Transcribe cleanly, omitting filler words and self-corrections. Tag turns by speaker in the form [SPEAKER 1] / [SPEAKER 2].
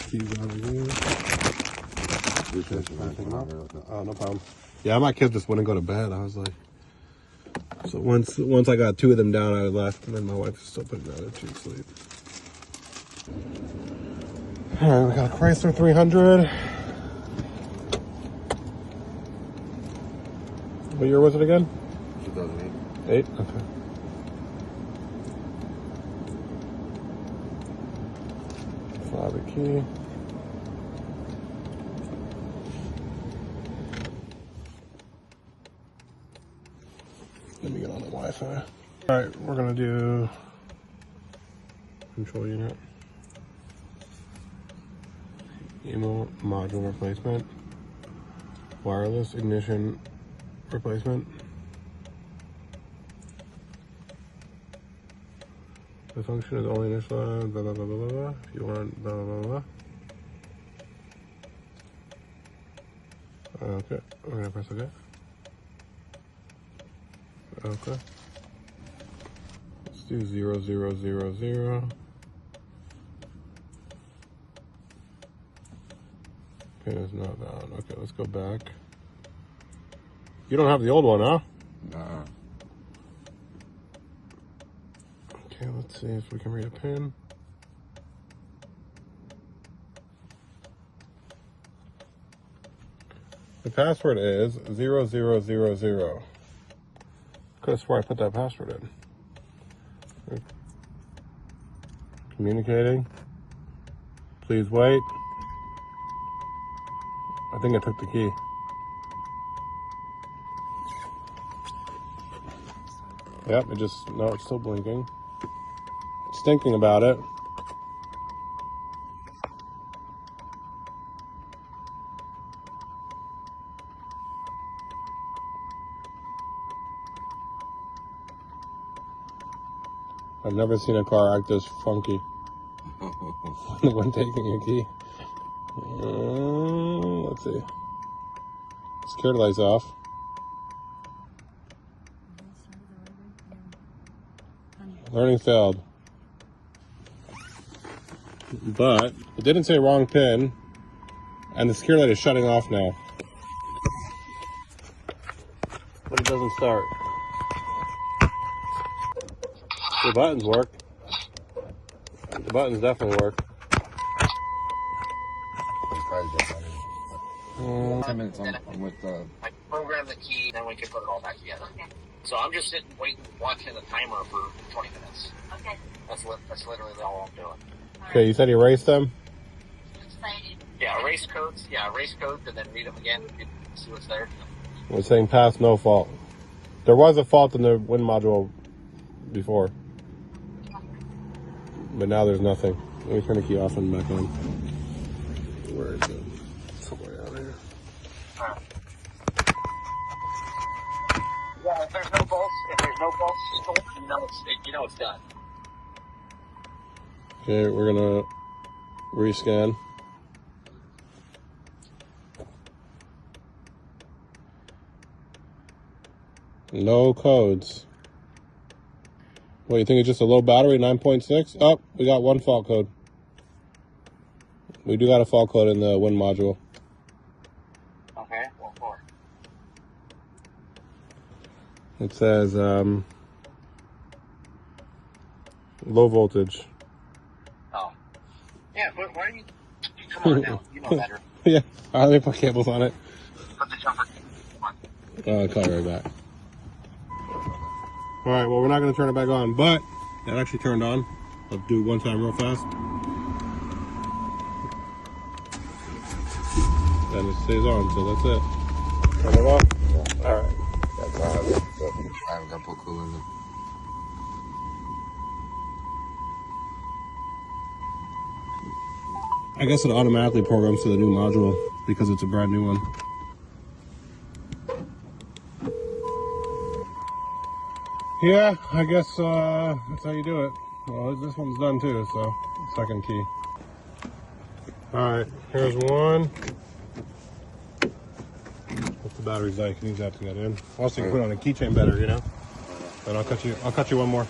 [SPEAKER 1] keys out again. Oh, no problem. Yeah, my kids just wouldn't go to bed. I was like, so once I got 2 of them down, I left, and then my wife was still putting the other 2 to sleep. All right, we got a Chrysler 300. What year was it again? 2008. 8? Okay. Fob key. Let me get on the Wi-Fi. All right, we're gonna do control unit. EMO module replacement. Wireless ignition replacement. The function is only initialized, blah, blah, blah, blah, blah. If you want, blah, blah, blah, blah. Okay, we're gonna press OK. Okay. Let's do 0, 0, 0, 0. Pin is not down. Okay, let's go back. You don't have the old one, huh?
[SPEAKER 2] Nah.
[SPEAKER 1] Okay, let's see if we can read a pin. The password is 0000. Could have swore I put that password in. Communicating. Please wait. I think I took the key. Yep, no, it's still blinking. It's thinking about it. I've never seen a car act this funky when taking a key. Let's see. Security lights off. Learning failed. But it didn't say wrong pin, and the security light is shutting off now. But it doesn't start. The buttons work. The buttons definitely work.
[SPEAKER 2] 10 minutes on with the...
[SPEAKER 3] I program the key, then we can put it all back together. Okay. So I'm just sitting, waiting, watching the timer for 20 minutes. Okay. That's literally all I'm doing.
[SPEAKER 1] Okay, you said you erased them?
[SPEAKER 3] Yeah, erase codes. Yeah, erase codes, and then read them again. See what's there.
[SPEAKER 1] We're saying pass, no fault. There was a fault in the wind module before. But now there's nothing. Let me turn the key off and back on. Where is it? Somewhere out here.
[SPEAKER 3] Yeah, if there's no bolts, you know it's done.
[SPEAKER 1] Okay, we're gonna rescan. No codes. What, you think it's just a low battery, 9.6? Oh, we got one fault code. We do got a fault code in the wind module.
[SPEAKER 3] Okay, what for?
[SPEAKER 1] It says low voltage.
[SPEAKER 3] Oh. Yeah, but why are you... Come on now, you know better.
[SPEAKER 1] Yeah, all right, let me put cables on it.
[SPEAKER 3] Put the jumper. Come on.
[SPEAKER 1] I'll call you right back. All right, well, we're not going to turn it back on, but that actually turned on. I'll do it one time real fast. And it stays on, so that's it. Turn it off. Yeah. All right.
[SPEAKER 2] That's how I haven't got put cooler in it.
[SPEAKER 1] I guess it automatically programs to the new module because it's a brand new one. Yeah, I guess that's how you do it. Well, this one's done too, so second key. All right, here's one. What's the battery's like? You can use that to get in. Also, you can put it on a keychain better, you know. And I'll cut you one more.